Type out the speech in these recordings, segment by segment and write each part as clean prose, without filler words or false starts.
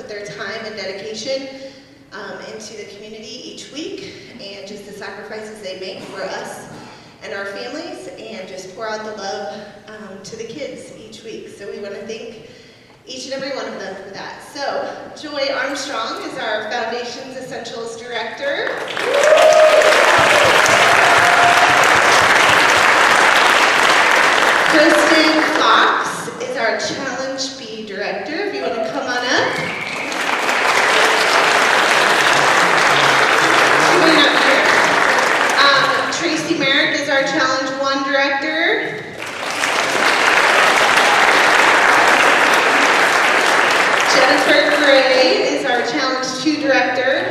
their time and dedication into the community each week, and just the sacrifices they make for us and our families, and just pour out the love to the kids each week. So we want to thank each and every one of them for that. So Joy Armstrong is our Foundations Essentials Director. Kristen Fox is our Challenge B Director. If you want to come on up. Coming up here. Tracy Merrick is our Challenge 1 Director. Jennifer Gray is our Challenge 2 Director.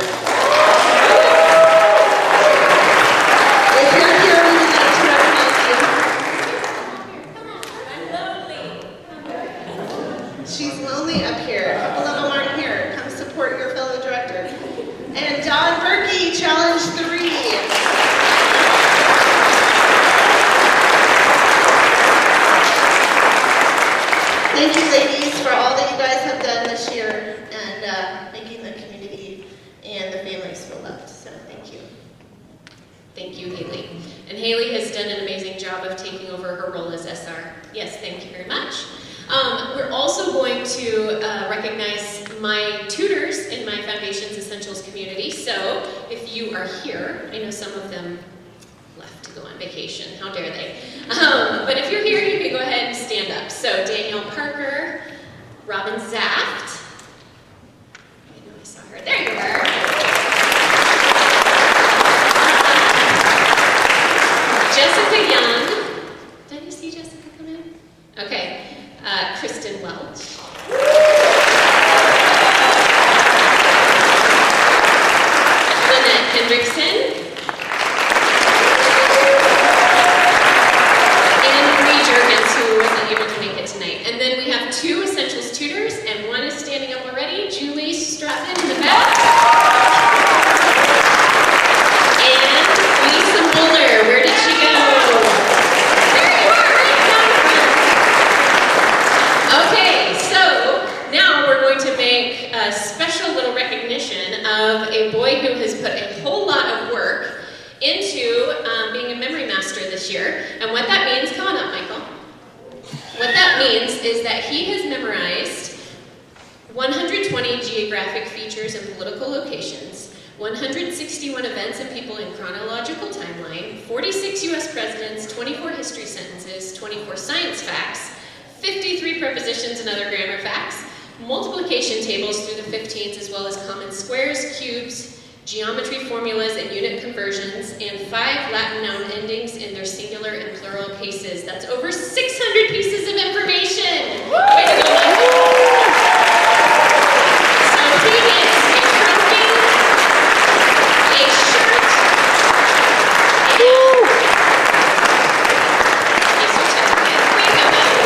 If you're here, we would like to recognize you. I'm lonely. She's lonely up here. A couple of them aren't here. Come support your fellow director. And Don Berkey, Challenge 3. Thank you, ladies, for all that you guys have done this year and making the community and the families feel loved. So thank you. Thank you, Haley. And Haley has done an amazing job of taking over her role as SR. Yes, thank you very much. We're also going to recognize my tutors in my Foundations Essentials community. So if you are here, I know some of them left to go on vacation. How dare they? But if you're here, you can go ahead and stand up. So Danielle Parker, Robin Zaft. I know I saw her. There you are. Jessica Young. Did you see Jessica come in? Okay. Kristen Welch. Lynette Hendrickson. Who wasn't able to make it tonight. And then we have 2 Essentials tutors, and one is standing up already, Julie Stratton in the back. And Lisa Muller, where did she go? There you are, right now. Okay, so now we're going to make a special little recognition of a boy who has put a whole lot of work into being a memory master this year. And what that means, come on up, Michael. What that means is that he has memorized 120 geographic features and political locations, 161 events and people in chronological timeline, 46 U.S. presidents, 24 history sentences, 24 science facts, 53 prepositions and other grammar facts, multiplication tables through the 15s, as well as common squares, cubes, geometry formulas and unit conversions, and 5 Latin noun endings in their singular and plural cases. That's over 600 pieces of information. Way to go, Mike. So he gets a trophy, a shirt, and a certificate. Way to go, Mike.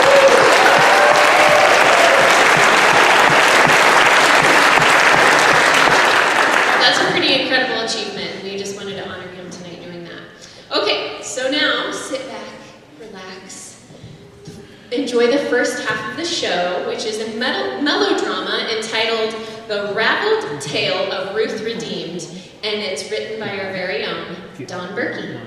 That's a pretty incredible achievement, and we just wanted to honor him tonight doing that. Okay, so now sit back, relax, enjoy the first half of the show, which is a melodrama entitled The Raveled Tale of Ruth Redeemed, and it's written by our very own Don Berkey.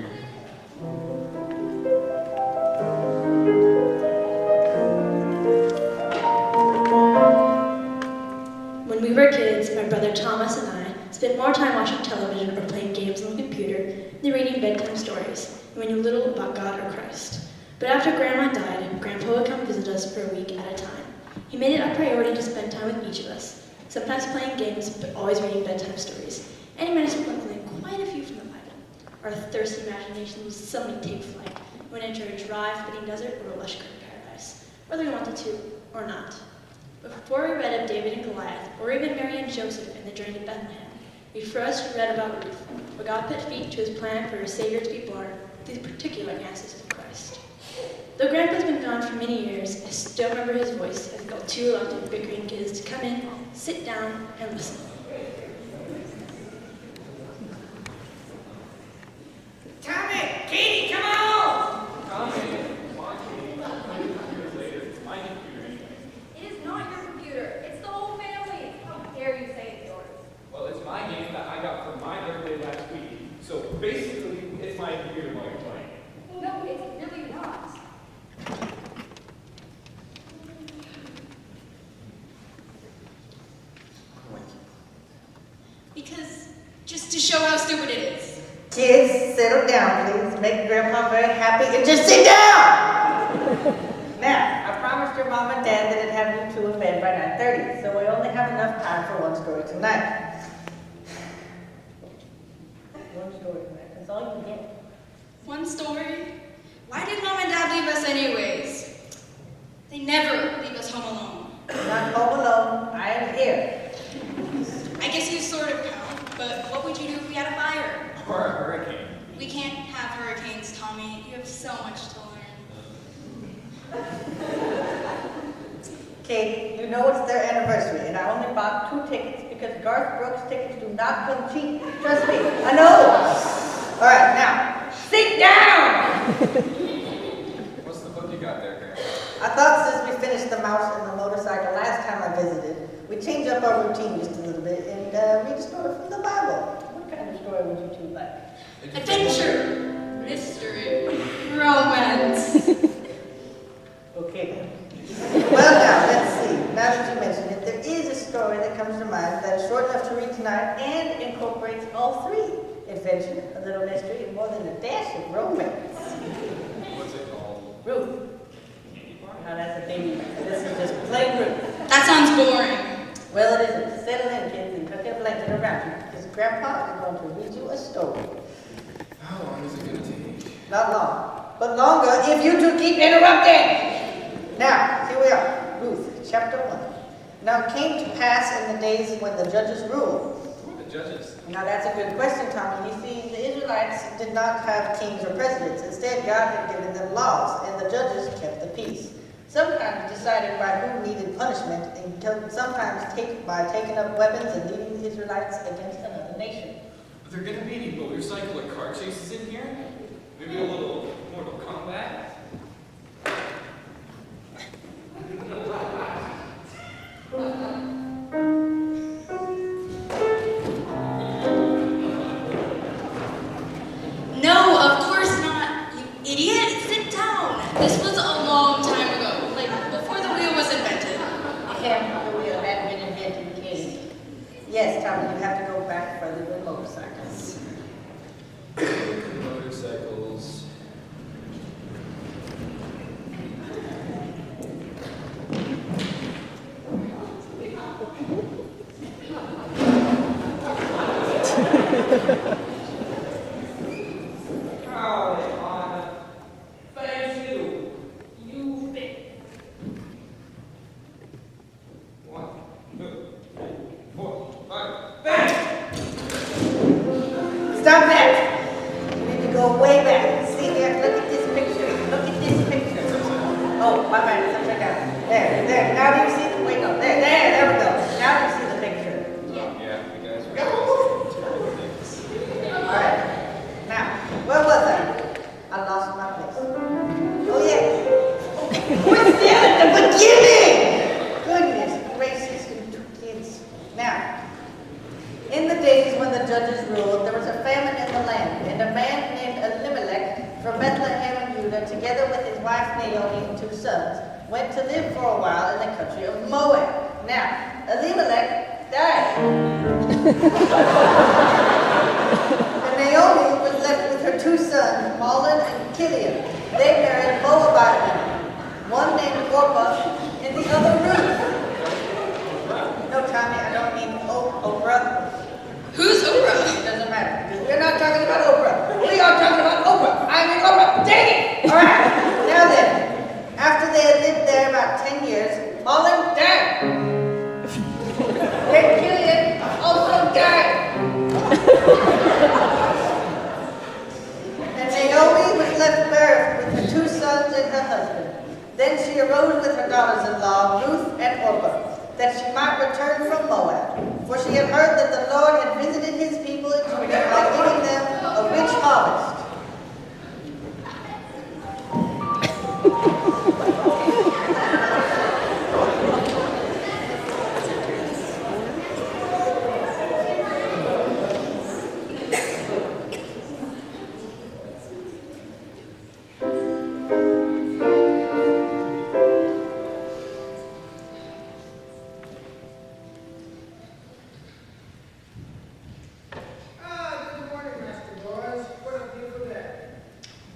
When we were kids, my brother Thomas and I spent more time watching television or playing games on the computer than reading bedtime stories, and we knew little about God or Christ. But after Grandma died, Grandpa would come visit us for a week at a time. He made it a priority to spend time with each of us, sometimes playing games, but always reading bedtime stories. And he managed to learn quite a few from the Bible. Our thirsty imaginations suddenly take flight. We went into a dry, fitting desert or a lush green paradise, whether we wanted to or not. But before we read of David and Goliath, or even Mary and Joseph in the journey to Bethlehem, we first read about Ruth, where God put feet to his plan for a Savior to be born, these particular ancestors of Christ. Though Grandpa's been gone for many years, I still remember his voice as he called 2 reluctant bickering kids to come in, sit down, and listen. Tommy! Katie, come on! It is not your computer. It's the whole family. How dare Because, just to show how stupid it is. Kids, settle down, please. Make Grandpa very happy and just sit down! Now, I promised your mom and dad that I'd have you two in bed by 9:30, so we only have enough time for one story tonight. One story tonight, that's all you get. One story? Why did Mom and Dad leave us anyways? They never leave us home alone. Not home alone, I am here. I guess you sort of count, but what would you do if we had a fire? Or a hurricane. We can't have hurricanes, Tommy. You have so much to learn. Kate, you know it's their anniversary, and I only bought 2 tickets because Garth Brooks tickets do not come cheap. Trust me, I know. All right, now, sit down! What's the book you got there, Grandpa? I thought since we finished the mouse and the motorcycle last time I visited, we'd change up our routine just a little bit and read a story from the Bible. What kind of story would you two like? Adventure, mystery, romance. Okay then. Well now, let's see. Now that you mention it, there is a story that comes to mind that is short enough to read tonight and incorporates all 3. Adventure, a little mystery, and more than a dash of romance. What's it called? Ruth. Now that's a baby. This is just plain Ruth. That sounds boring. Well, it isn't. Settle in, kids, and tuck your blanket around you, because Grandpa is going to read you a story. How long is it going to take? Not long, but longer if you two keep interrupting. Now, here we are, Ruth, chapter 1. Now it came to pass in the days when the judges ruled. Who are the judges? Now that's a good question, Tommy. You see, the Israelites did not have kings or presidents. Instead, God had given them laws, and the judges kept the peace. Sometimes decided by who needed punishment, and sometimes by taking up weapons and leading the Israelites against another nation. Are there going to be any motorcycle or car chases in here? Maybe a little Mortal Kombat? No, of course not, you idiot. Sit down. This was a long time ago, like before the wheel was invented. Yeah, the wheel had been invented, Katie. Yes, Tommy, you have to go back further with motorcycles. Motorcycles. Stop that! You need to go way back. See here, look at this picture. Look at this picture. Oh, my bad, it's upside down. There. Now do you see the, wait, no, there we go. Now do you see the picture? Yeah, you guys were All right. Now, where was I? I lost my place. Oh, yeah. We're still at the beginning! Goodness gracious, you 2 kids. Now, in the days when the judges ruled, there was a famine in the land, and a man named Elimelech from Bethlehem in Judah, together with his wife Naomi and 2 sons, went to live for a while in the country of Moab. Now, Elimelech died. And Naomi was left with her 2 sons, Mahlon and Kilian. They married Moabite women, one named Orpah and the other Ruth. No, Tommy, I don't mean Oprah. Who's Oprah? It doesn't matter, because we're not talking about Oprah. We are talking about Oprah. I mean Oprah. Dang it! All right. Now then, after they had lived there about 10 years, Mahlon died. And Kilian also died. And Naomi was left barren with her 2 sons and her husband. Then she arose with her daughters-in-law, Ruth and Orpah, that she might return from Moab. For she had heard that the Lord had visited his people in Judah by giving them a rich harvest.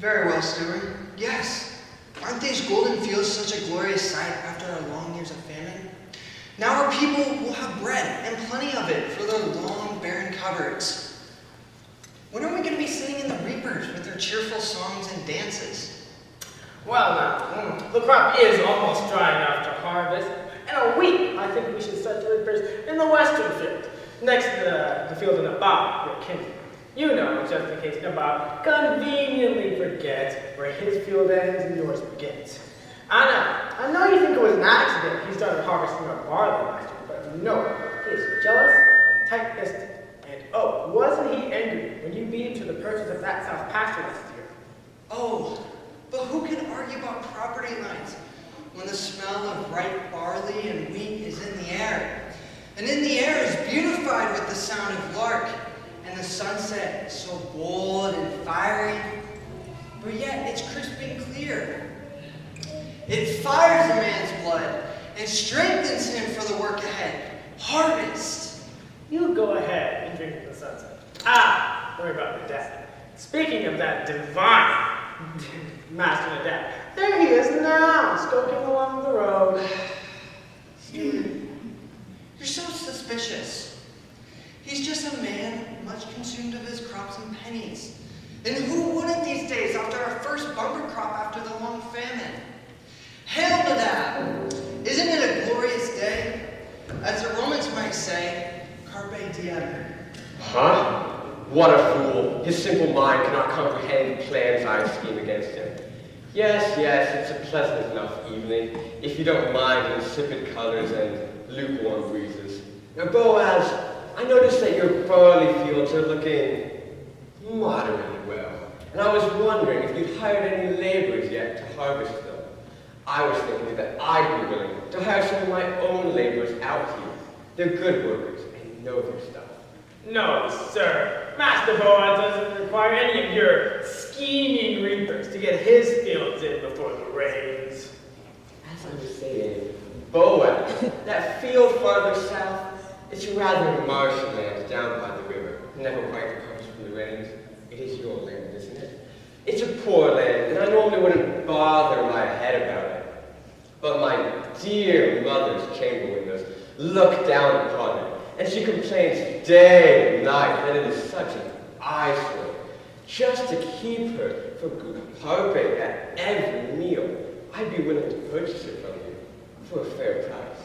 Very well, Stewart. Yes. Aren't these golden fields such a glorious sight after our long years of famine? Now our people will have bread and plenty of it for their long, barren cupboards. When are we going to be sitting in the reapers with their cheerful songs and dances? Well, now, the crop is almost dry enough to harvest. In a week, I think we should set the reapers in the western field, next to the field in the bottom, your kinsman. You know, just in case Nabob conveniently forgets where his field ends and yours begins. I know you think it was an accident he started harvesting our barley last year, but no, he is jealous, tight-fisted, and oh, wasn't he angry when you beat him to the purchase of that south pasture last year? Oh, but who can argue about property lines when the smell of ripe barley and wheat is in the air? And in the air is beautified with the sound of lark, and the sunset is so bold and fiery, but yet it's crisp and clear. It fires a man's blood and strengthens him for the work ahead. Harvest. You go ahead and drink the sunset. Worry about the dad. Speaking of that divine Master Nadab, there he is now, skulking along the road. Stewart, you're so suspicious. He's just a man much consumed of his crops and pennies. And who wouldn't these days after our first bumper crop after the long famine? Hail Nadab! Isn't it a glorious day? As the Romans might say, carpe diem. Huh? What a fool. His simple mind cannot comprehend the plans I scheme against him. Yes, it's a pleasant enough evening, if you don't mind insipid colors and lukewarm breezes. Now, Boaz, I noticed that your barley fields are looking moderately well, and I was wondering if you'd hired any laborers yet to harvest them. I was thinking that I'd be willing to hire some of my own laborers out here. They're good workers and know their stuff. No, sir. Master Boaz doesn't require any of your scheming reapers to get his fields in before the rains. As I was saying, Boaz, that field farther south, it's rather marshland down by the river, never quite recovers from the rains. It is your land, isn't it? It's a poor land, and I normally wouldn't bother my head about it. But my dear mother's chamber windows look down upon it, and she complains day and night that it is such an eyesore. Just to keep her from harping at every meal, I'd be willing to purchase it from you for a fair price.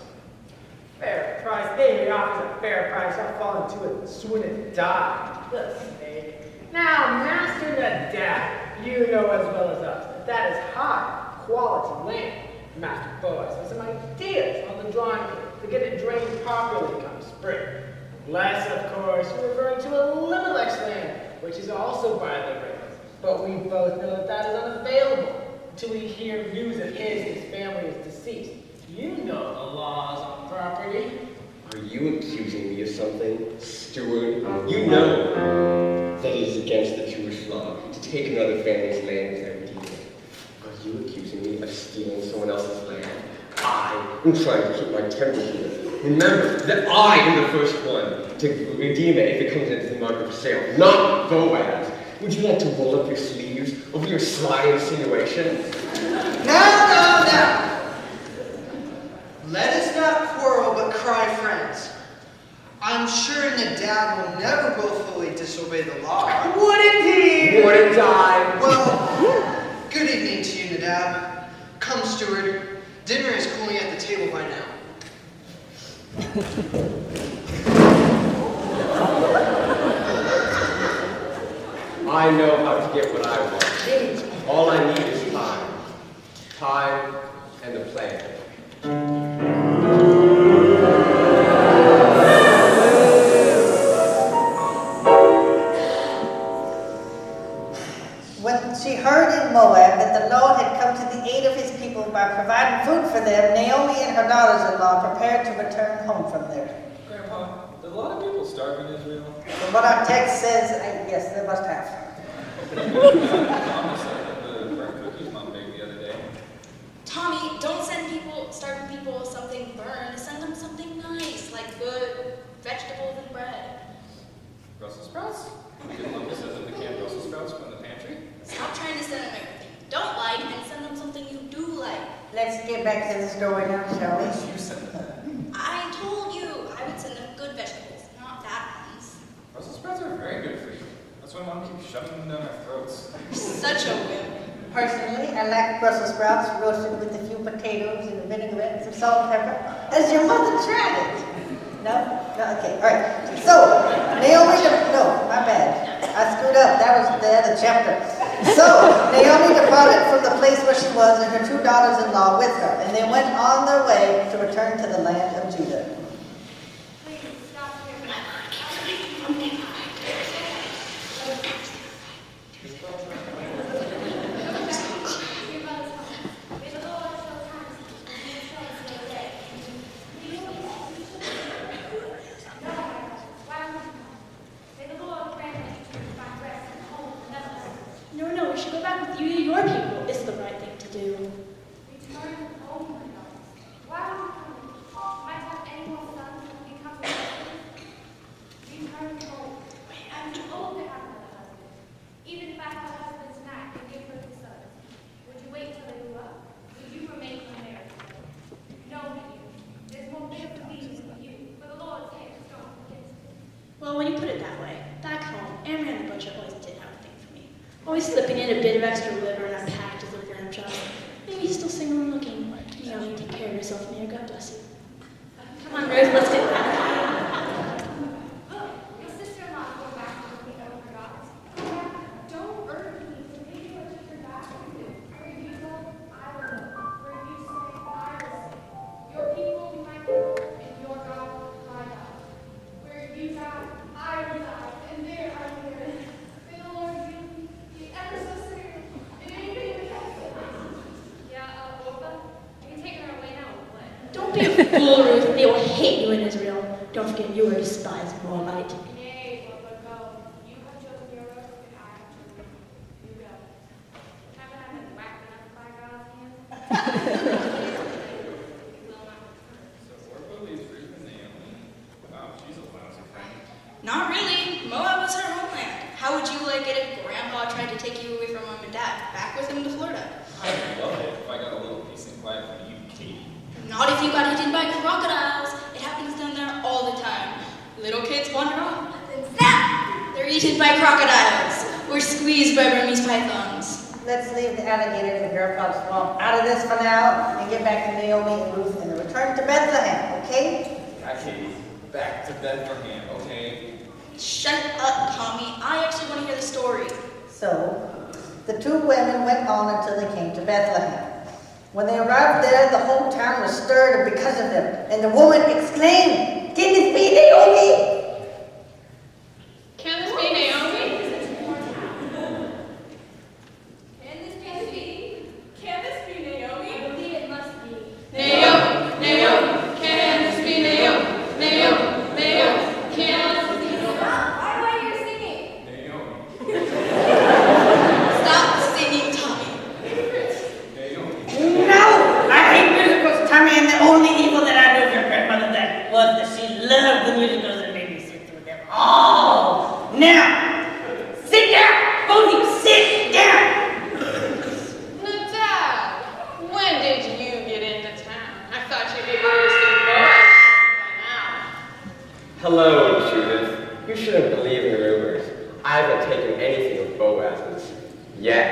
Fair price? They offers a fair price. I'll fall into it and swoon and die. The snake. Now, Master Nadab, you know as well as us that is high quality land. Master Boaz has some ideas on the drawing board to get it drained properly come spring. Less, of course, referring to Elimelech's land, which is also by the river. But we both know that that is unavailable until we hear news of his family is deceased. You know the laws on property. Are you accusing me of something, Stewart? You know that it is against the Jewish law to take another family's land and redeem it. Are you accusing me of stealing someone else's land? I am trying to keep my temper here. Remember that I am the first one to redeem it if it comes into the market for sale, not Boaz. Would you like to roll up your sleeves over your sly insinuation? Now! Let us not quarrel but cry friends. I'm sure Nadab will never willfully disobey the law. Wouldn't he? Wouldn't I? Well, good evening to you, Nadab. Come, Steward. Dinner is cooling at the table by now. I know how to get what I want. All I need is time. Time and a plan. When she heard in Moab that the Lord had come to the aid of his people by providing food for them, Naomi and her daughters-in-law prepared to return home from there. Grandpa, did a lot of people starve in Israel? From what our text says, yes, they must have. Mama said that the burnt cookies Mom baked the other day. Tommy, don't send starving people something burned. Send them something nice, like good vegetables and bread. Brussels sprouts? Did Mama set them to canned Brussels sprouts from the pantry? Stop trying to send a back to the story now, shall we? You said that. I told you I would send them good vegetables, not bad ones. Brussels sprouts are very good for you. That's why Mom keeps shoving them down our throats. Such a whim. Personally, I like Brussels sprouts roasted with a few potatoes and a vinaigrette, some salt and pepper. Has your mother tried it? No? No? Okay, all right. So, Naomi, no, my bad. I screwed up. That was the other chapter. So, Naomi departed from the place where she was and her 2 daughters-in-law with her, and they went on their way to return to the land of Judah. No, we should go back with you to your people. It's the right thing to do. Return home, my daughters. Why are you coming? Might have any more sons who become husbands? Return home. I'm too old to have another husband. Even if I have a husband tonight and give birth to sons, would you wait till they grew up? Would you remain unmarried? No, you. There's more bitter disease for you, for the Lord's hand is strong against it. Well, when you put it that way, back home, Amran the butcher always did have a thing for me. Always slipping in a bit of extra liver in our packages of lamb chops. Maybe he's still single and looking. Naomi, take care of yourself, Mayor. God bless you. Come on, Ruth, let's get back. Look, your sister-in-law is going back to look over her daughters. Go back. Don't urge me to leave you to your back. Where you go, I will go. Where you say, I will say. Your people be my people, and your God my God. Where you die, I reside, and there I live. May the Lord be ever so soon. And anything that happens. Yeah, Orpha, you can take her away now. What? Don't be a fool, Ruth. They will hate you in Israel. Don't forget you are a despised Moabite. Nay, Orpha, go. You have chosen your road, and I have chosen you. You go. Haven't I been whacked enough by God's hand? You will not return. So Orpah leaves Ruth and Naomi. Wow, she's a lousy friend. Not really. Moab was her homeland. How would you like it if Grandpa tried to take you away from Mom and Dad, back with him to Florida? I'd love it if I got a little peace and quiet from you, Katie. Not if you got eaten by crocodiles. It happens down there all the time. Little kids wander off, then snap! They're eaten by crocodiles, or squeezed by Burmese pythons. Let's leave the alligators and Bearpaw Swamp out of this for now and get back to Naomi and Ruth and return to Bethlehem, okay? Yeah, Katie. Back to Bethlehem, okay? Shut up, Tommy. I actually want to hear the story. So, the 2 women went on until they came to Bethlehem. When they arrived there, the whole town was stirred because of them, and the woman exclaimed, "Can this be Naomi?" Can this be Naomi? Can this be Naomi? I believe it must be. Naomi, Naomi, can this be Naomi? Naomi, Naomi, can this be Naomi? Why are you singing? Naomi. Stop singing, Tommy. Naomi. No! I hate musicals, Tommy, and the only evil that I knew of your grandmother then was that she loved the musicals and made me sit through them all. Now, sit down! Both sit down! Dad, when did you get into town? I thought you'd be harvesting boys by now. Hello, Judith. You shouldn't believe in rumors. I haven't taken anything of Boaz's yet.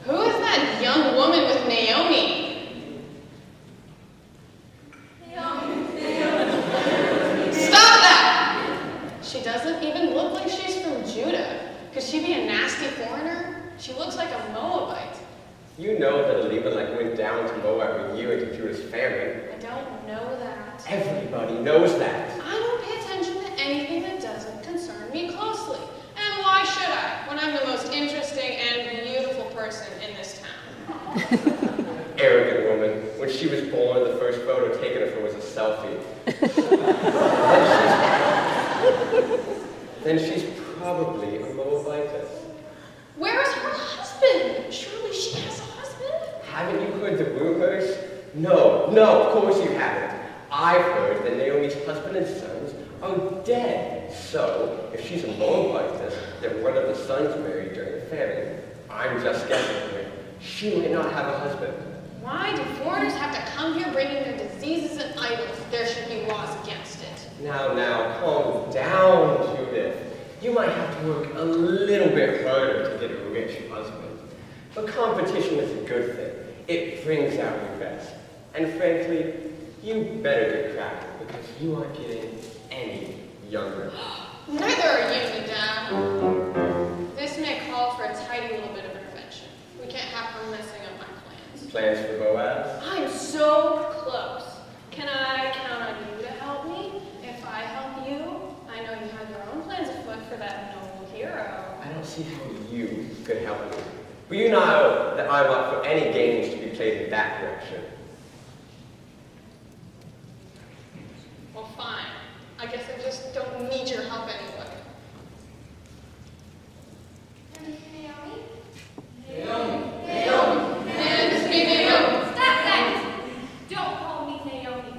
Who is that young woman with Naomi? Stop that! She doesn't even look like she's from Judah. Could she be a nasty foreigner? She looks like a Moabite. You know that Elimelech went down to Moab with you and to Judah's family. I don't know that. Everybody knows that. I don't pay attention to anything that doesn't concern me closely. And why should I, when I'm the most interesting and beautiful person in this town? Arrogant woman. When she was born, the first photo taken of her was a selfie. then she's probably a Moabitess. Where is her husband? Surely she has a husband? Haven't you heard the rumors? No, of course you haven't. I've heard that Naomi's husband and sons are dead. So, if she's a Moabitess, then one of the sons married during the famine. I'm just guessing here. She might not have a husband. Why do foreigners have to come here bringing their diseases and idols? There should be laws against it. Now, calm down, Judith. You might have to work a little bit harder to get a rich husband. But competition is a good thing. It brings out your best. And frankly, you better get cracking because you aren't getting any younger. Neither are you, Madame. This may call for a tidy little bit of intervention. We can't have her messing up my plans. Plans for Boaz? I'm so close. Can I count on you to help me? If I help you, I know you have your own plans afoot for that noble hero. I don't see how you could help me. But you know that I'm up for any games to be played in that direction. Well, fine. I guess I just don't need your help anyway. Naomi? Naomi! And it's me, Naomi! Stop that! Don't call me Naomi.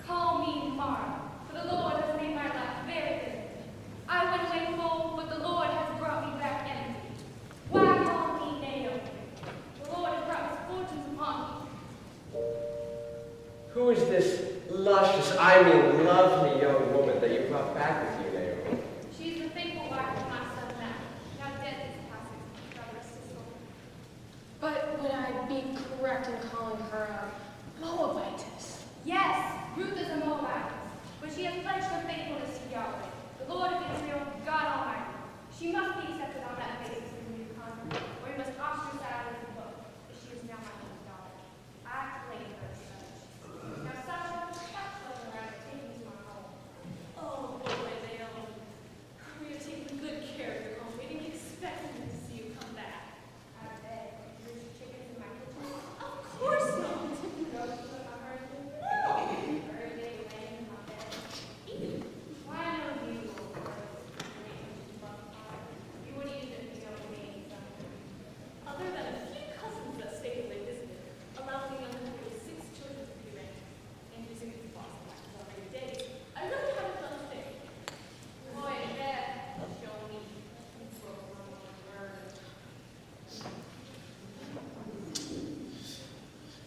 Call me Mara. For the Lord has made my life very good. I went away full, but the Lord has brought me back empty. Why call me Naomi? The Lord has brought misfortunes upon me. Who is this luscious, lovely young woman that you brought back with you, Naomi? She's the faithful wife of my son Matt. Now death is passing. God rest his soul. But would I be correct in calling her a Moabitess? Yes, Ruth is a Moabite, but she has pledged her faithfulness to Yahweh, the Lord of Israel, God Almighty. She must be accepted on that basis in the new convert, or we must ostracize the book, but she is now my own daughter. I claim her as such. Now, Sasha, stop floating around and take me to my home. Oh, boy, Naomi. We are taking good care of your home. We didn't expect to see you come back. I beg, there's chickens in my kitchen. Of course not. Roast with my husband. No. Every day laying in my bed. Why I know you, old girl, you would eat it if you don't need something. Other than a few cousins that stayed away visited, allowing the young couple with 6 children to be raised, and using it to boss back to every day, I really haven't done a thing. Boy, Dad, Show me. You broke one word.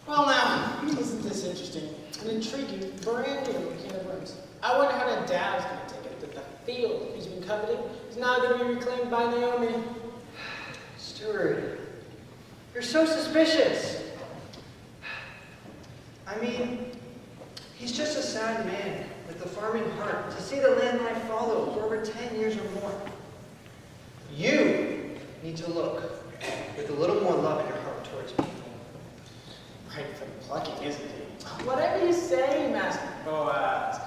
Well now, isn't this interesting? An intriguing, brand new can of worms. I wonder how the dad's going to take it that the field he's been coveting is now going to be reclaimed by Naomi. Steward, you're so suspicious. I mean, he's just a sad man with a farming heart to see the land life follow for over 10 years or more. You need to look with a little more love in your heart towards people. Right for the plucking, isn't he? Whatever you say, Master Boaz.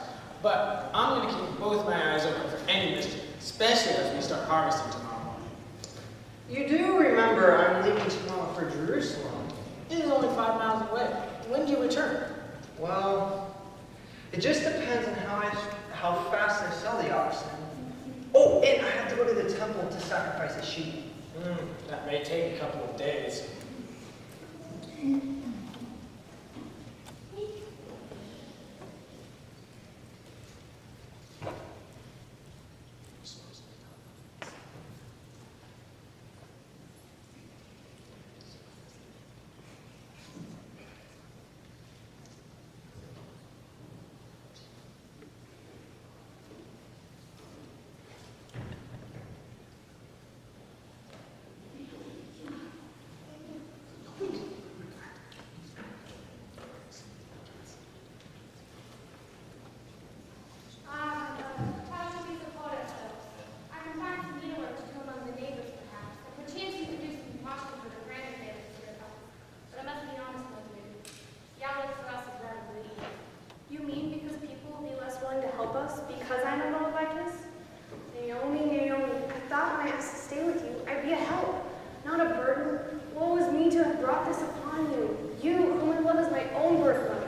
But I'm going to keep both my eyes open for any mischief, especially as we start harvesting tomorrow morning. You do remember I'm leaving tomorrow for Jerusalem. It is only 5 miles away. When do you return? Well, it just depends on how fast I sell the oxen. Oh, and I have to go to the temple to sacrifice a sheep. That may take a couple of days. how should we support ourselves? I can find some needlework to do among the neighbors, perhaps, and perchance you could do some washing for the grandparents to your house. But I must be honest with you. Yahweh for us is rather bleak. You mean because people will be less willing to help us because I'm a Moabitess? Naomi, I thought when I asked to stay with you, I'd be a help, not a burden. Woe is me to have brought this upon you, you whom I love as my own birth mother.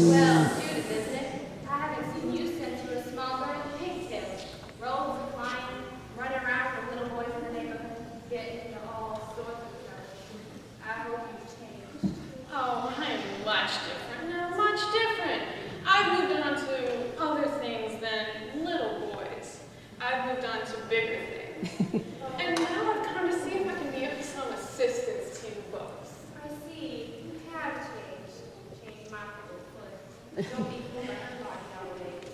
Well, Judith, isn't it? I haven't seen you since you were a small girl in pigtails, robes of flying, running around with little boys in the neighborhood, getting into all sorts of trouble. I hope you've changed. Oh, I'm much different now, much different. I've moved on to other things than little boys. I've moved on to bigger things. And now I've Don't be cool by her body nowadays.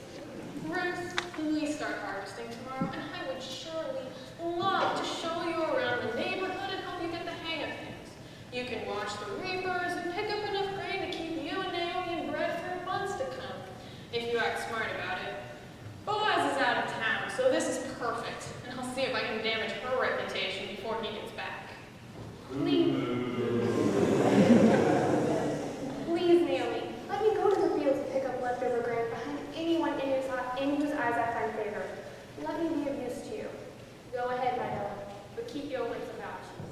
Ruth, we start harvesting tomorrow, and I would surely love to show you around the neighborhood and help you get the hang of things. You can watch the reapers and pick up enough grain to keep you and Naomi in bread for months to come, if you act smart about it. Boaz is out of town, so this is perfect, and I'll see if I can damage her reputation before he gets back. Please, Naomi, let me go to the fields and pick up leftover grain behind anyone in whose eyes I find favor. Let me be of use to you. Go ahead, my daughter, but keep your wits about you.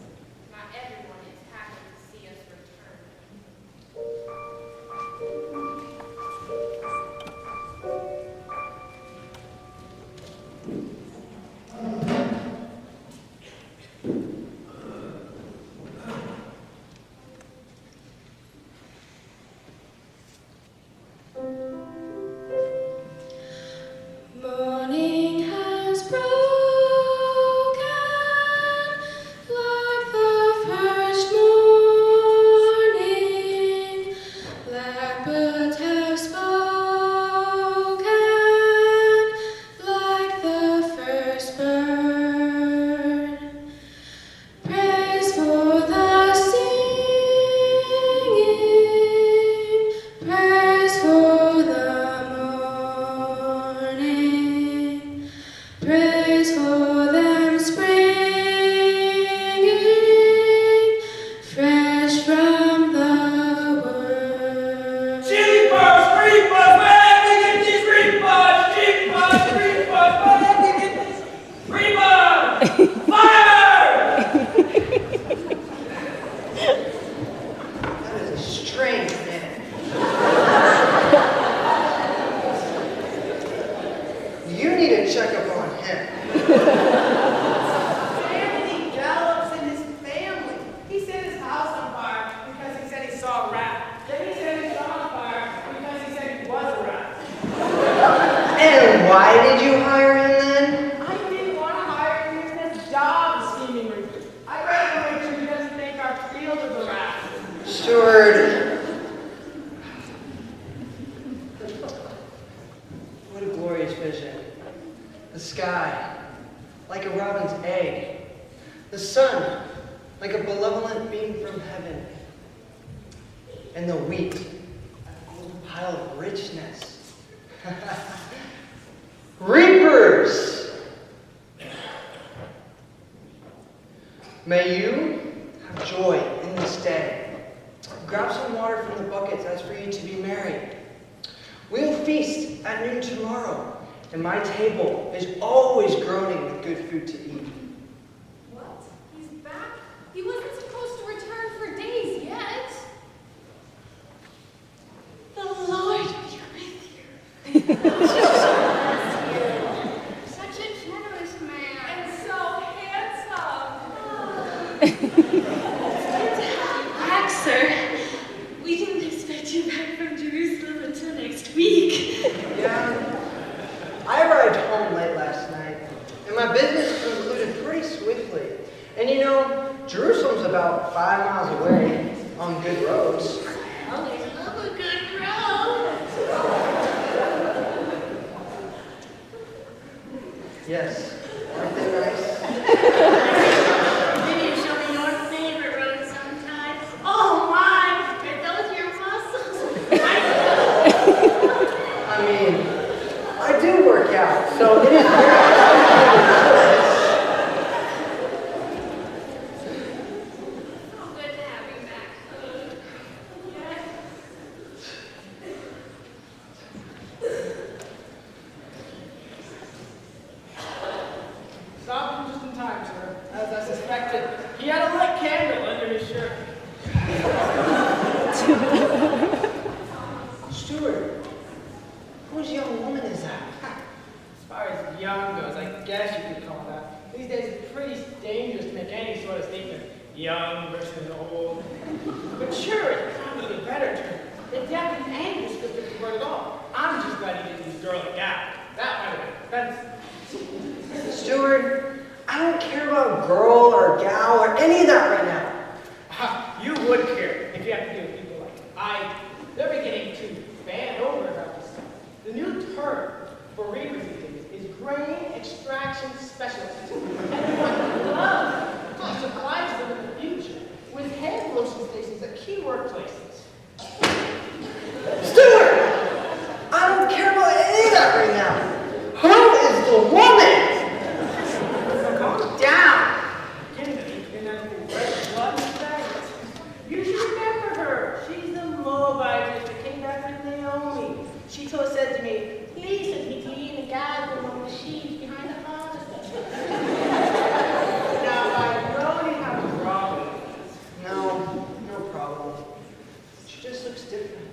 Not everyone is happy to see us Morning has broken like the first morning. Blackbirds have spoken like the first bird. Praise for the singing, praise for the morning, praise for them springing fresh from the word. Reapers, reapers, where we get these reapers? Reapers, reapers, where we get these reapers? Fire! That is a strange man. You need to check up on him. Sanity gallops in his family. He set his house on fire because he said he saw a rat. Then he set his son on fire because he said he was a rat. And why did you hire him then? I didn't want to hire him because his job scheming Ruth. I'd rather make sure he doesn't think our field is a rat. Steward. What a glorious vision. The sky, like a robin's egg. The sun, like a benevolent beam from heaven. And the wheat, a golden pile of richness. Reapers! May you have joy in this day. Grab some water from the buckets as for you to be merry. We'll feast at noon tomorrow, and my table is always groaning with good food to eat. What? He's back? He wasn't supposed to return for days yet. The Lord be with you. Such a generous man. And so handsome. Back, sir. We didn't expect you back from Jerusalem until next week. Yeah, I arrived home late last night, and my business concluded pretty swiftly. And you know, Jerusalem's about 5 miles away on good roads. I love a good road. Yes, aren't they nice? Can you show me your favorite road sometime? Oh my, are those your muscles? I mean, I do work out, so it is very So good to have you back. Stopped him just in time, sir. As I suspected, he had a lit candle under his shirt. Steward, whose young woman is that? As far as young goes, I guess you could call that. These days it's pretty dangerous to make any sort of statement. Young versus old. But sure, it's probably a better term. The deaf and angry scripted the word at all. I'm just glad he didn't use girl and gal. That might have been offensive. Steward, I don't care about girl or gal or any of that right now. You would care if you had to deal with people like I. They're beginning to band over The new term for Reaper these days is grain extraction specialist. And what I love to supply to them in the future with hand lotion stations at key workplaces. Stuart! I don't care about any of that right now. Who is the woman? Calm down. You're not going to red blood stagnant. You should remember her. She's the Moabite that came back with Naomi. She said to me, please let me clean the guys among the sheep behind the harvest. Now, I know you have a problem. No problem. She just looks different.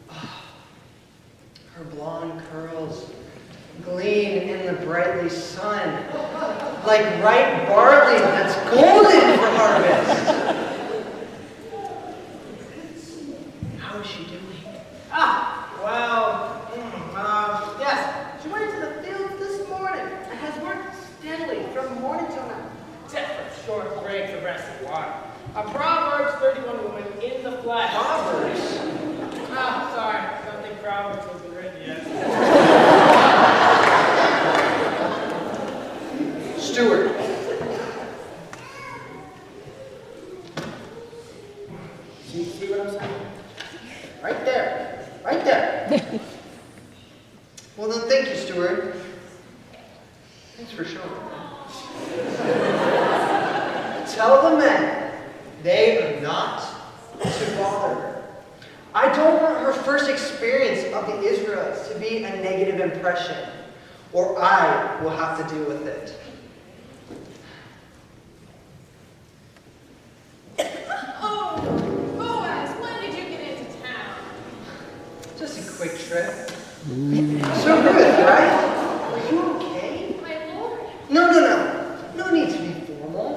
Her blonde curls gleam in the brightly sun, like ripe barley that's golden for harvest. How is she doing? Yes, she went into the fields this morning and has worked steadily from morning till night, except for a short break for rest and water. A Proverbs 31 woman in the flesh. Proverbs? Sorry, I don't think Proverbs has been written yet. Stuart. See what I'm saying? Right there. Right there. Well then, thank you, Stuart. Thanks for showing. Tell the men they are not to bother her. I don't want her first experience of the Israelites to be a negative impression, or I will have to deal with it. Oh, Boaz, when did you get into town? Just a quick trip. So Ruth, right? Are you okay? My lord. No need to be formal.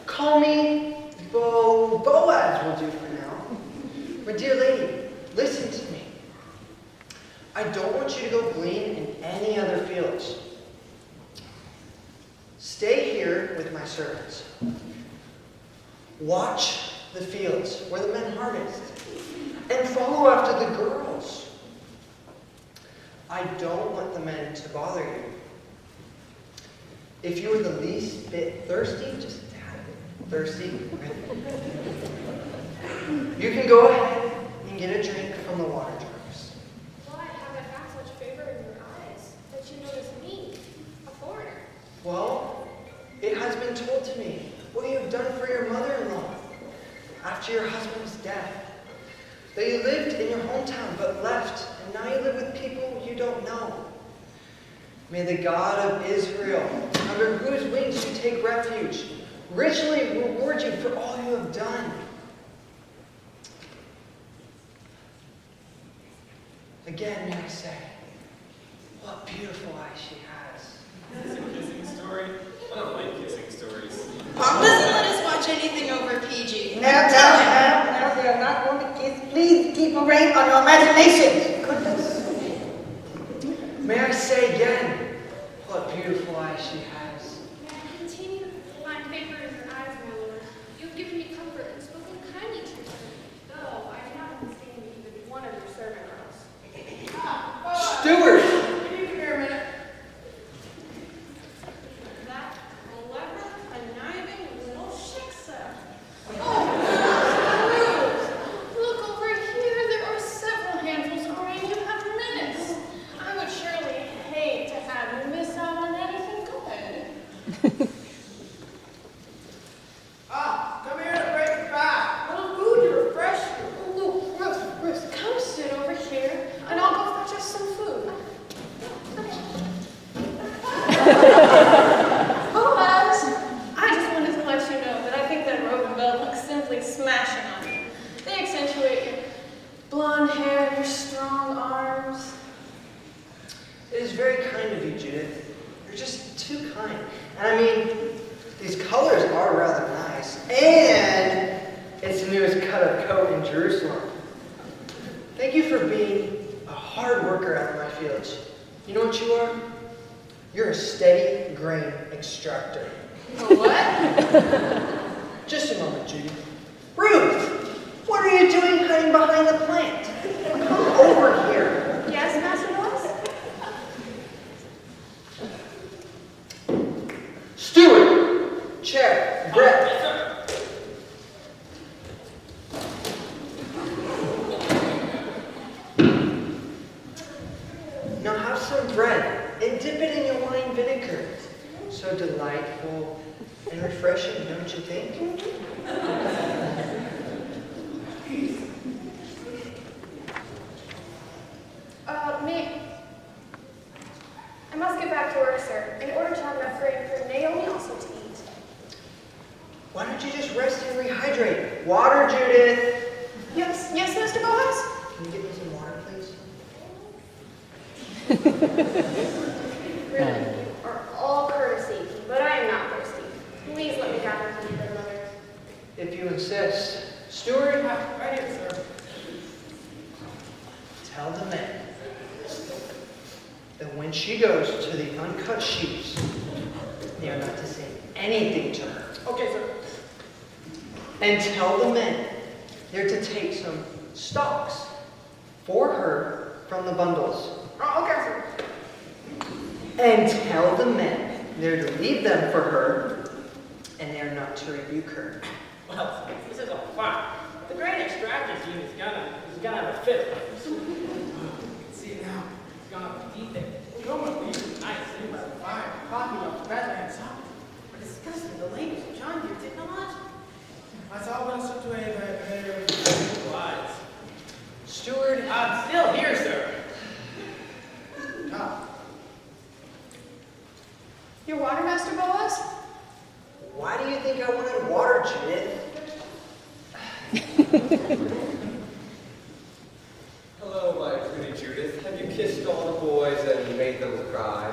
Call me Boaz will do for now. But dear lady, listen to me. I don't want you to go glean in any other fields. Stay here with my servants. Watch the fields where the men harvest, and follow after the girls. I don't want the men to bother you. If you were the least bit thirsty, just a tad bit thirsty, you can go ahead and get a drink from the water jars. Why have I had such favor in your eyes that you notice me, a foreigner? Well, it has been told to me what you have done for your mother-in-law after your husband's death. That you lived in your hometown but left, and now you live with people you don't know. May the God of Israel, under whose wings you take refuge, richly reward you for all you have done. Again, may I say, what beautiful eyes she has. Is it a kissing story? I don't like kissing stories. Mom doesn't let us watch anything over PG. Now, they are not going to kiss. Please keep a rein on your imagination. Goodness. May I say again, what beautiful eyes she has. May I continue to find favor in your eyes, my lord? You have given me comfort and spoken kindly to your servant, though I do not understand even one of your servant girls. Steward! Can you come here a minute? That clever, conniving little shiksa. Look over here. There are several handfuls of grain. You have minutes. I would surely hate to have you miss out on anything good. Come here to break the fast. A little food to refresh you. Look, Ruth, come sit over here, and I'll go fetch us some food. Boaz, I just wanted to let you know that I think that robe and belt looks simply smashing on you. They accentuate your blonde hair, your strong arms. It is very kind of you, Judith. You're just too kind. And I mean, these colors are rather nice. And it's the newest cut of coat in Jerusalem. Thank you for being a hard worker out in my fields. You know what you are? You're a steady grain extractor. What? Just a moment, Judy. Ruth, what are you doing hiding behind the plant? Come over here. Yes, Master Lord? some bread and dip it in your wine vinegar. So delightful and refreshing, don't you think? Ma'am. I must get back to work, sir, in order to have enough grain for Naomi also to eat. Why don't you just rest and rehydrate? Water, Judith! Yes, Mr. Boaz? Can you get me some water, please? Really, you are all courtesy, but I am not thirsty. Please let me have your honey, good mother. If you insist. Steward? Right here, sir. Tell the men that when she goes to the uncut sheets, they are not to say anything to her. Okay, sir. And tell the men they're to take some stalks for her from the bundles. Oh, okay, sir. And tell the men they're to leave them for her, and they're not to rebuke her. Well, this is all fine. The grain extractors unit is gonna have a fit. You can see it now. It's gonna have a defect. You almost leave it nice sitting by the fire, talking about the Bethlehem song. We're discussing the latest John Deere technology. That's all been such a way that they're wise. Steward? I'm still here, sir. Ah. Your water, Master Boaz? Why do you think I wanted water, Judith? Hello, my pretty Judith. Have you kissed all the boys and made them cry?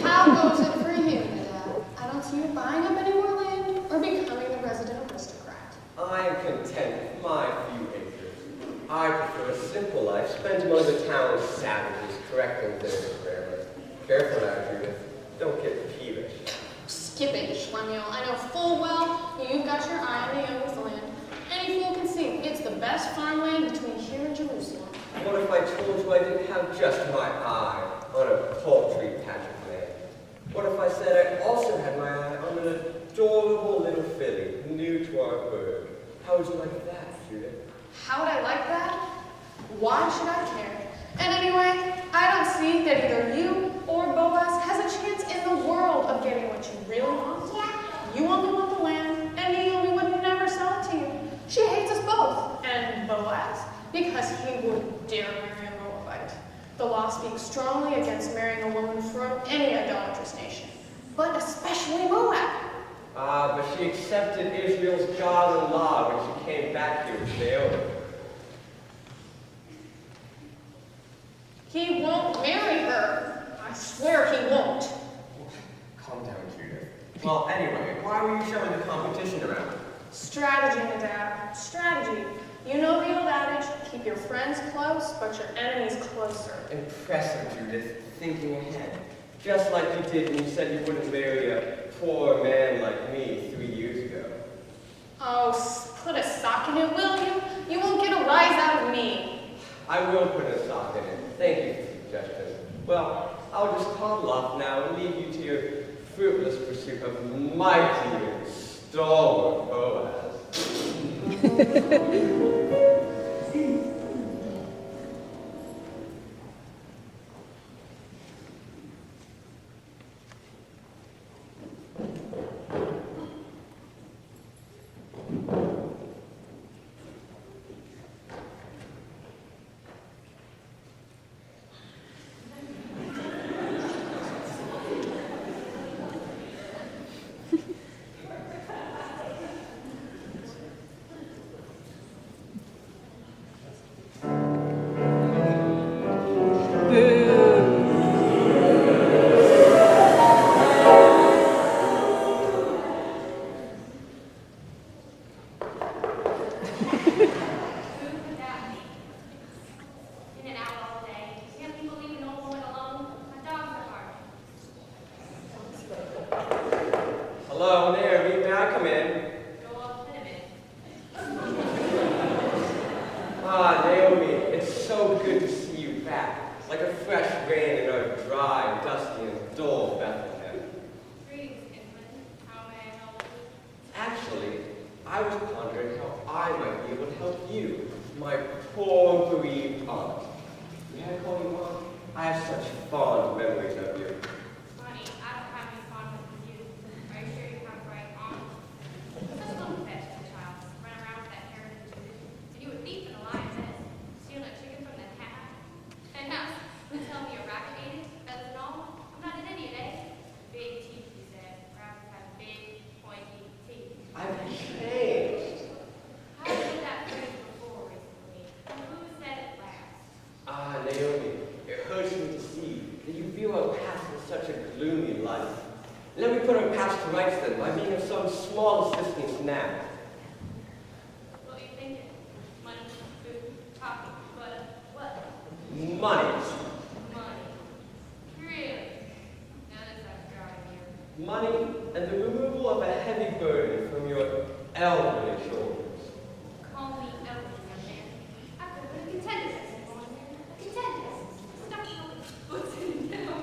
How goes it for you, Dad? I don't see you buying up any more land or becoming a resident aristocrat. I am content with my few acres. I prefer a simple life spent among the town's savages, correcting their grammar. Careful now, Judith. Don't get peevish. Skip it, Schlemuel. I know full well you've got your eye on Naomi's land. Any fool can see it's the best farmland between here and Jerusalem. What if I told you I didn't have just my eye on a paltry patch of land? What if I said I also had my eye on an adorable little filly, new to our bird? How would you like that, Judith? How would I like that? Why should I care? And anyway, I don't see that either you or Boaz has a chance in the world of getting what you really want. You only want the land, and Naomi would never sell it to you. She hates us both, and Boaz, because he would dare marry a Moabite. The law speaks strongly against marrying a woman from any idolatrous nation, but especially Moab. Ah, but she accepted Israel's God and law when she came back here with Naomi. He won't marry her. I swear he won't. Calm down, Judith. Well, anyway, why were you showing the competition around? Strategy, Nadab. Strategy. You know the old adage, keep your friends close, but your enemies closer. Impressive, Judith, thinking ahead. Just like you did when you said you wouldn't marry a poor man like me 3 years ago. Oh, put a sock in it, will you? You won't get a rise out of me. I will put a sock in it. Thank you for the suggestion. Well, I'll just toddle off now and leave you to your fruitless pursuit of mighty and stalwart Boaz. In and out all day. Can't people leave an old woman alone? My dogs are hard. Hello, Naomi, may I come in? Go up in a minute. Ah, Naomi, it's so good to see you back. Like a fresh rain in our dry, dusty, and dull Bethlehem. Greetings, Kinsman. How may I help you? Actually, I was pondering how I might be able to help you, my poor bereaved aunt. May I call you aunt? I have such fond memories of you. Honey, I don't have any fun with you. Are you sure you have the right on? Such a little fetch, child. Run around with that heritage. And you a thief and a lion then. Stealing a chicken from the cat. And now, you tell me a rabbit ate it? Feathers and all? I'm not an idiot, eh? Big teeth, you said. Rabbits have big, pointy teeth. I've changed. I heard that phrase before recently. And who said it last? Ah, Naomi, it hurts me to see that you view our past in such a gloomy light. Let me put our past to rights then by being of some small assistance now. What are you thinking? Money, food, coffee, butter, what? Money. Money. Really? Now that's a good idea. Money and the removal of a heavy burden from your elderly shoulders. Call me elderly, young man. I could put a contender system on here. A contender system. Stop putting it down.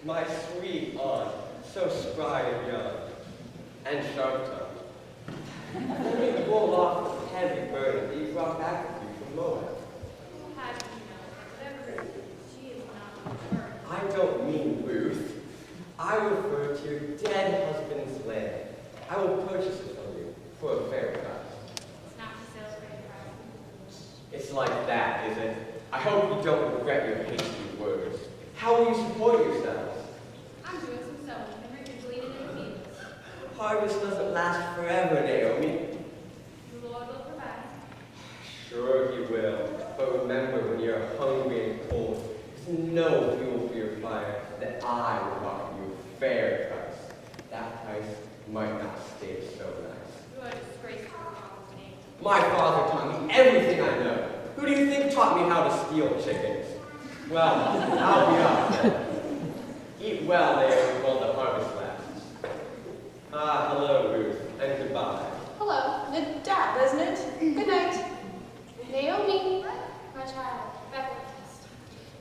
My sweet aunt, so spry and young, and sharp-tongued. Let me roll off the heavy burden that you brought back with you from Moab. How do you know? Whatever it is, she is not her. I don't mean Ruth. I refer to your dead husband's land. I will purchase it from you for a fair price. It's not for sale for your price. It's like that, is it? I hope you don't regret your hasty words. How will you support yourselves? I'm doing some sewing and Rick is bleeding in the fields. Harvest doesn't last forever, Naomi. The Lord will provide. Sure he will. But remember, when you're hungry and cold, there's no fuel for your fire that I will offer you a fair price. That price might not stay so nice. You are a disgrace to your father's name. My father taught me everything I know. Who do you think taught me how to steal chickens? Well, I'll be off then. Eat well, Naomi, while the harvest lasts. Ah, hello, Ruth, and goodbye. Hello, the dad, isn't it? Good night. Naomi, My child, breakfast.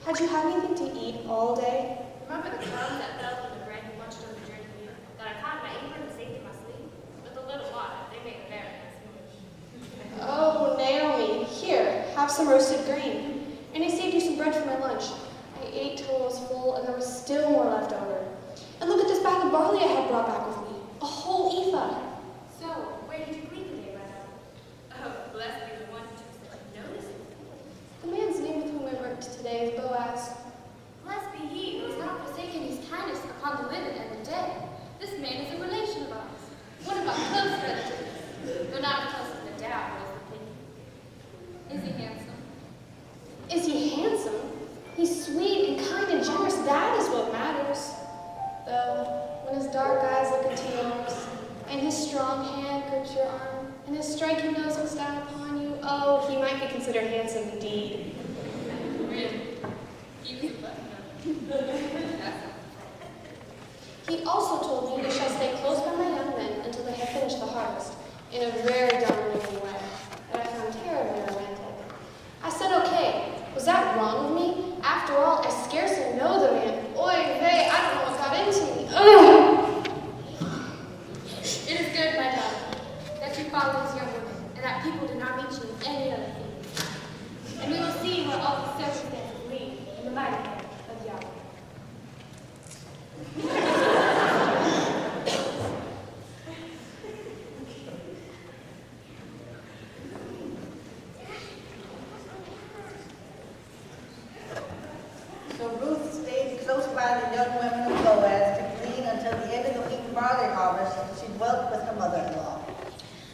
had you had anything to eat all day? Remember the crumbs that fell from the bread you munched on the journey here? That I caught in my apron and saved in my sleep? With a little water, they make a very nice mush. Oh, Naomi, here, have some roasted grain. And I saved you some bread for my lunch. I ate till I was full, and there was still more left over. And look at this bag of barley I had brought back with me. A whole ephah. So, where did you glean today, my love? Oh, blessed be the one who took such notice. The man's name with whom I worked today is Boaz. Blessed be he who has not forsaken his kindness upon the living and the dead. This man is a relation of ours. One of our close relatives. Though not as close as the dad was the thing. Is he handsome? Is he handsome? He's sweet and kind and generous. That is what matters. Though, when his dark eyes look into yours, and his strong hand grips your arm, and his striking nose looks down upon you, oh, he might be considered handsome indeed. Really? He was a button-up. He also told me I shall stay close by my young men until they have finished the harvest, in a very dominating way, that I found terribly romantic. I said okay. Was that wrong of me? After all, I scarcely know the man. Oy vey, I don't know what got into me. Ugh! It is good, my daughter, that you follow these young women, and that people do not meet you in any other thing. And we will see what all these circumstances lead in the mighty hand of Yahweh. So Ruth stayed close by the young women of Boaz to glean until the end of the wheat and barley harvest, and she dwelt with her mother-in-law.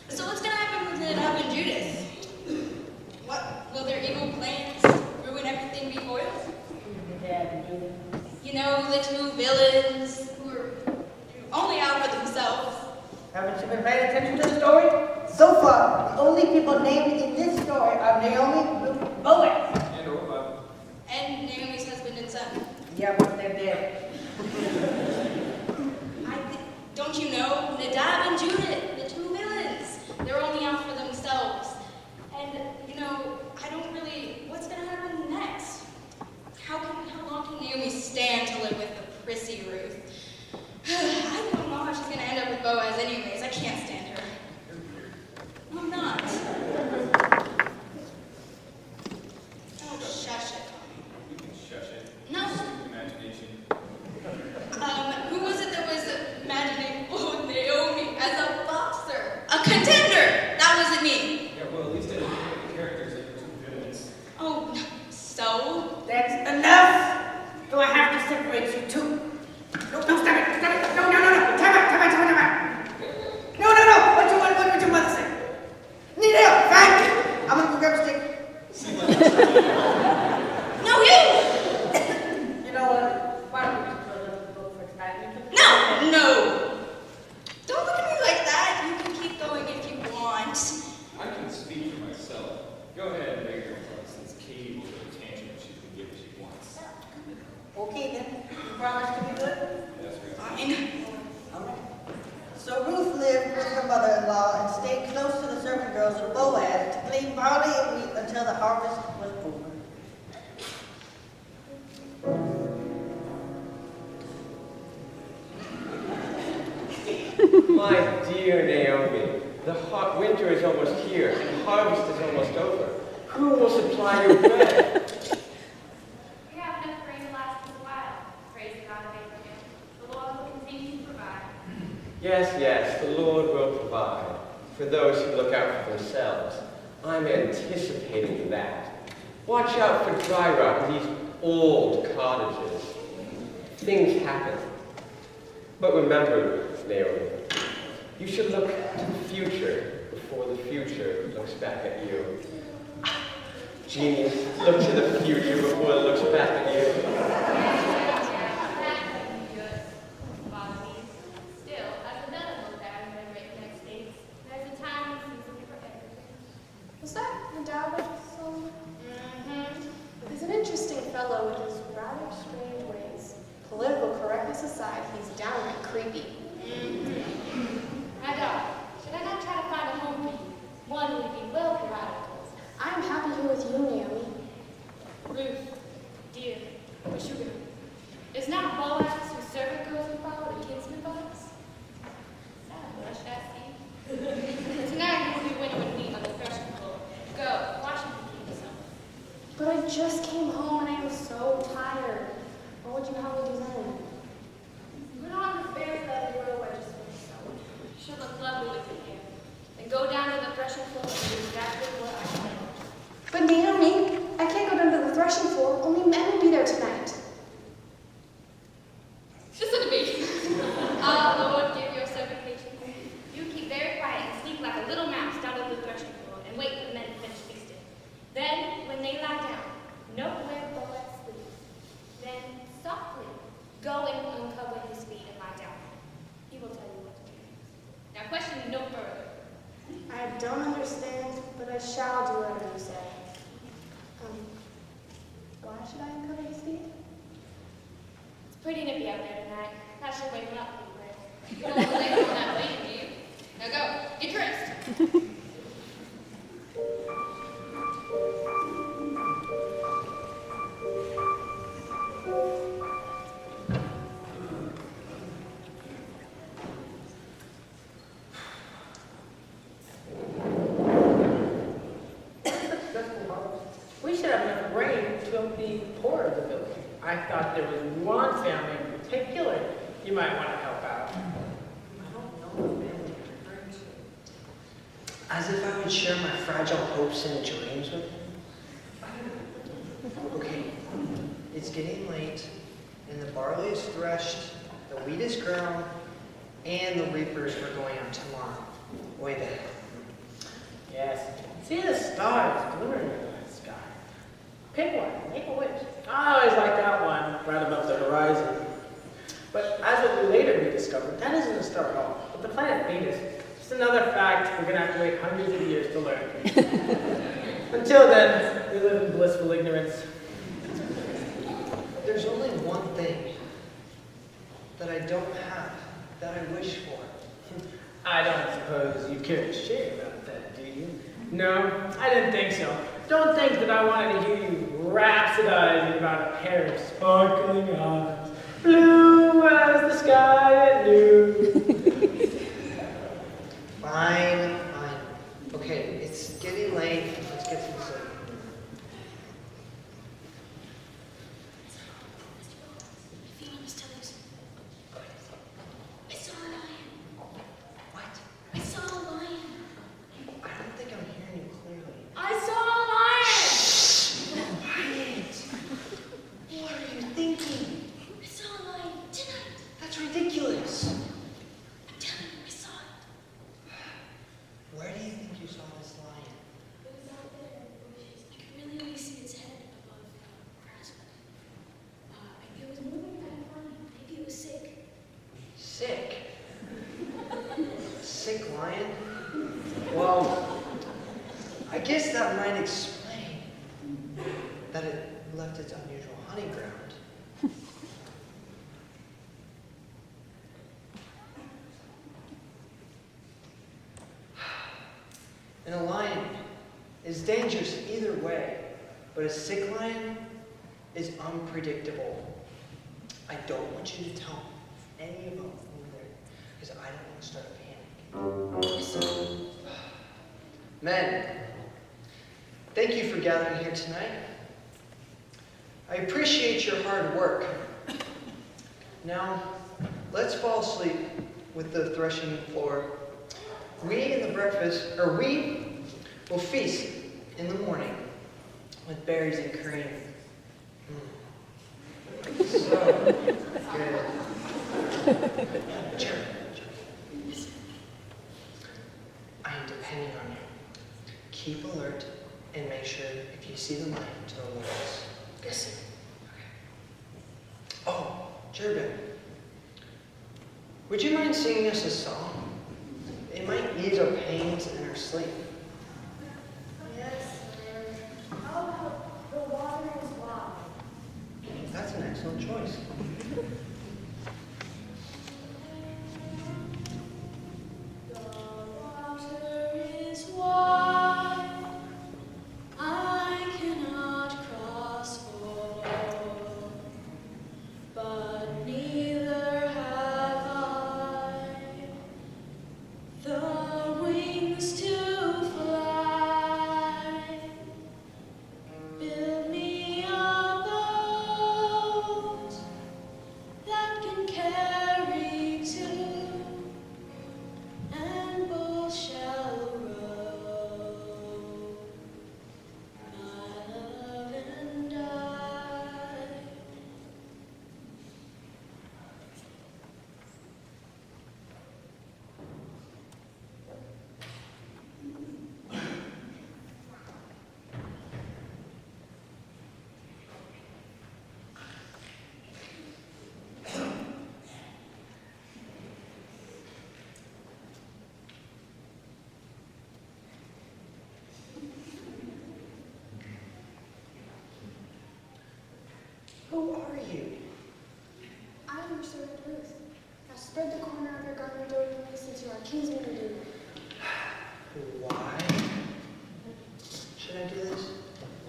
So what's gonna happen with Nadab and Judas? What, will their evil plans ruin everything before us? You know, the two villains who are only out for themselves. Haven't you been paying attention to the story? So far, the only people named in this story are Naomi, Ruth, and Boaz. And Orpah. And Naomi's husband and son. Yeah, but they're dead. Don't you know? Nadab and Judith, the two villains. They're only out for themselves. And, you know, I don't really, what's gonna happen next? How long can Naomi stand to live with the prissy Ruth? I don't know. mine. All right. So Ruth lived with her mother-in-law and stayed close to the servant girls of Boaz to glean barley and wheat until the harvest was over. My dear Naomi, the hot winter is almost here, and harvest is almost over. Who will supply your bread? We have enough grain to last us a while. Praise the God of Abraham. The Lord will continue to provide. Yes, yes, the Lord will provide for those who look out for themselves. I'm anticipating that. Watch out for dry rot in these old cottages. Things happen. But remember, Naomi, you should look to the future before the future looks back at you. Genius, look to the future before it looks back at you. Still, as a none of that in the United States, there's a time and season for everything. Was that the David song? Mm-hmm. He's an interesting fellow with his rather strange ways. Political correctness aside, he's downright creepy. My daughter, should I not try to find a home for you? One would be well provided for. I am happy here with you, Naomi. Ruth, dear, where should we go? Is not Boaz whose servant girls we follow the kinsman of us? What should I see? Tonight you will be winnowing wheat on the threshing floor. Go, wash and keep yourself. But I just came home and I am so tired. What would you have me do then? Put on the very leather robe I just finished sewing. She'll look lovely with your hair. Then go down to the threshing floor and do exactly what I said. But Naomi, I can't go down to the threshing floor. Only men will be there tonight. Listen to me. Our Lord give your servant patience. You keep very quiet and sleep like a little mouse down at the threshing floor and wait for the men to finish feasting. Then, when they lie down, note where Boaz sleeps. Then, softly, go and uncover his feet and lie down. He will tell you what to do. Now, question no further. I don't understand, but I shall do whatever you say. Why should I uncover his feet? It's pretty nippy out there tonight. That should wake him up pretty quick. You don't want to lay on that waiting, do you? Now go, get dressed. We should have enough grain to help the poor of the village. I thought there was one family in particular you might want to help out. I don't know the family you're referring to. As if I would share my fragile hopes and dreams with him. Okay, it's getting late, and the barley is threshed, the wheat is grown, and the reapers are going out tomorrow. Way back. Yes. See the stars glimmering in the sky. Pick one, make a wish. I always like that one, right above the horizon. But as what we later rediscovered, that isn't a star at all, but the planet Venus. Just another fact we're going to have to wait hundreds of years to learn. Until then, we live in blissful ignorance. There's only one thing that I don't have that I wish for. I don't suppose you care to share about that, do you? No, I didn't think so. Don't think that I wanted to hear you rhapsodizing about a pair of sparkling eyes, blue as the sky at noon. Fine, fine. Okay, it's getting late. Let's get some sleep. If you want to tell us, I saw a lion. What? I saw a lion. I don't think I'm hearing you clearly. I saw a lion. Quiet. What are you thinking? I saw a lion tonight. That's ridiculous. I'm telling you, I saw it. Where do you think you saw this lion? It was out there in the bushes. I could really only see its head above grass. It was moving kind of funny. Maybe it was sick. Sick. Sick lion? Well, I guess that might explain that it left its unusual hunting ground. And a lion is dangerous either way, but a sick lion is unpredictable. I don't want you to tell any of them either, because I don't want to start a panic. Men, thank you for gathering here tonight. I appreciate your hard work. Now, let's fall asleep with the threshing floor. We will feast in the morning with berries and cream. So good. Jeremy, I am depending on you. Keep alert and make sure if you see the lion to alert us. Listen. Okay. Oh, Cherubim, would you mind singing us a song? It might ease our pains and our sleep. Yes, sir. How about the water is wide? That's an excellent choice. The water is wide, I cannot cross o'er, but neither have I the wings to fly. Build me a boat that can carry two, and both shall row, my love and I. Who are you? I am your servant Ruth. Now spread the corner of your garment over me, since you are kinsman redeemer. Why should I do this?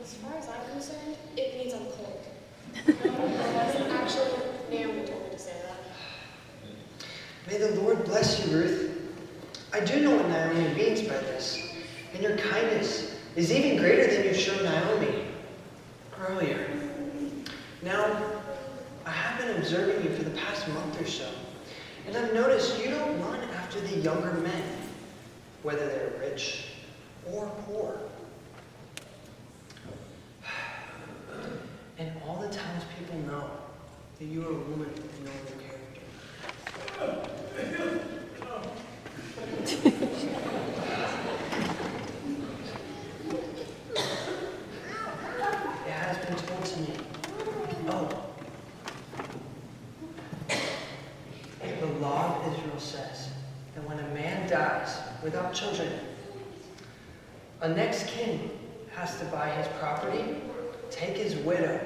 As far as I'm concerned, it means I'm cold. No, actually, Naomi told me to say that. May the Lord bless you, Ruth. I do know what Naomi means by this, and your kindness is even greater than you showed Naomi earlier. Now, I have been observing you for the past month or so, and I've noticed you don't run after the younger men, whether they're rich or poor. And all the townspeople know that you are a woman with noble character. It has been told to me. Oh. The law of Israel says that when a man dies without children, a next king has to buy his property, take his widow,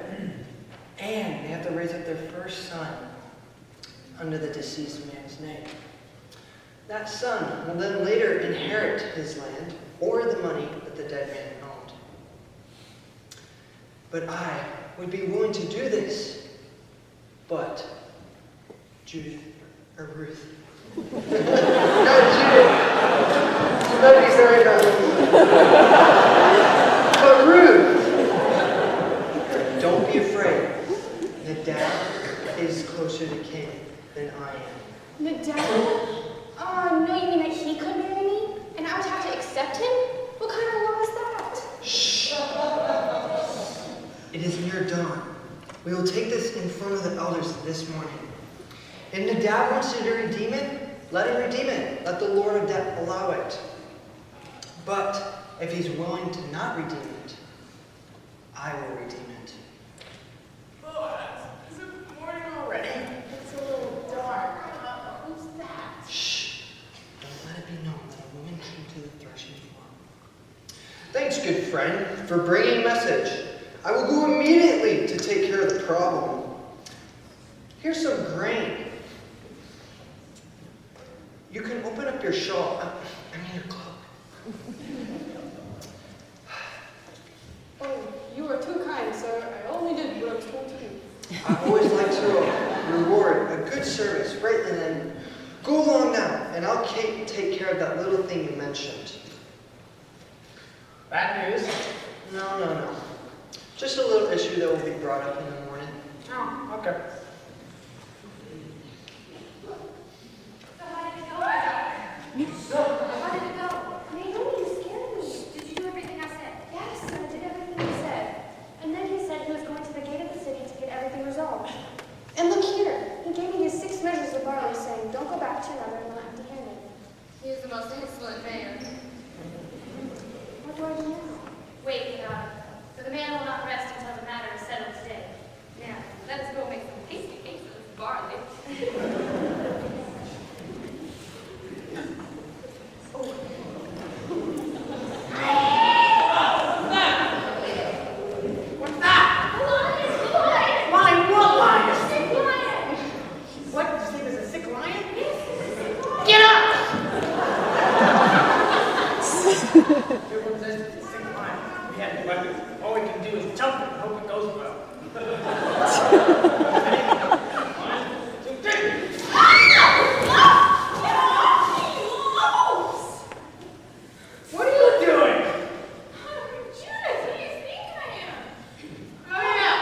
and they have to raise up their first son under the deceased man's name. That son will then later inherit his land or the money that the dead man owned. But I would be willing to do this. But Ruth. No, Judith. Let me say that. But Ruth, don't be afraid. Nadab is closer to king than I am. Nadab? Oh, no, you mean that he could marry me? And I would have to accept him? What kind of law is that? Shh. It is near dawn. We will take this in front of the elders this morning. If Nadab wants to redeem it, let him redeem it. Let the Lord allow it. But if he's willing to not redeem it, I will redeem it. Boaz, is it morning already? It's a little dark. Who's that? Shh. Don't let it be known that a woman came to the threshing floor. Thanks, good friend, for bringing message. I will go immediately to take care of the problem. Here's some grain. You can open up your shawl, your cloak. I always like to reward a good service right then. Go along now, and I'll take care of that little thing you mentioned. Bad news? No. Just a little issue that will be brought up in the morning. Oh, okay. So how did it go, my daughter? How did it go? Naomi, you scared me. Did you do everything I said? Yes, I did everything you said. And then he said he was going to the gate of the city to get everything resolved. And look here, he gave me his 6 measures of barley, saying, don't go back to your mother and not empty-handed. He is the most excellent man. What do I do now? Wait, for the man will not rest until the matter is settled today. Now, let us go make some tasty cakes of barley. What's that? Lion! Lion, what lion? Sick lion! What, did you say there's a sick lion? Get up! Everyone says it's a sick lion. We have no weapons. All we can do is jump it and hope it goes well. What are you doing? Judith, who do you think I am? Oh, yeah.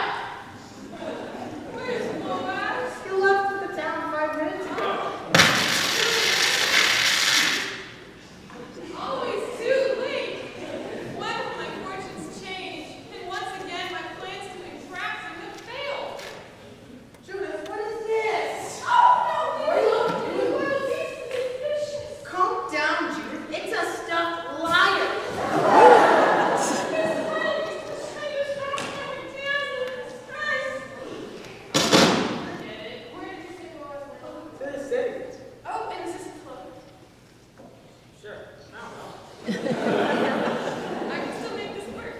Where's Boaz? You left for the town 5 minutes ago. Always too late. When will my fortunes change? And once again, my plans to entrap him have failed. Judith, what is this? Oh, no, look! These wild beasts and these fishes. Calm down, Judith. It's a stuffed lion. To the city. Oh, and this is close. Sure. I don't know. I can still make this work.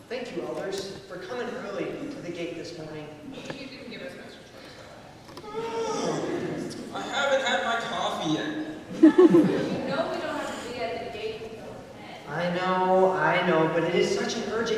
Thank you, elders, for coming early to the gate this morning. You didn't give us much choice. I haven't had my coffee yet. You know we don't have to be at the gate until 10. I know, but it is such an urgent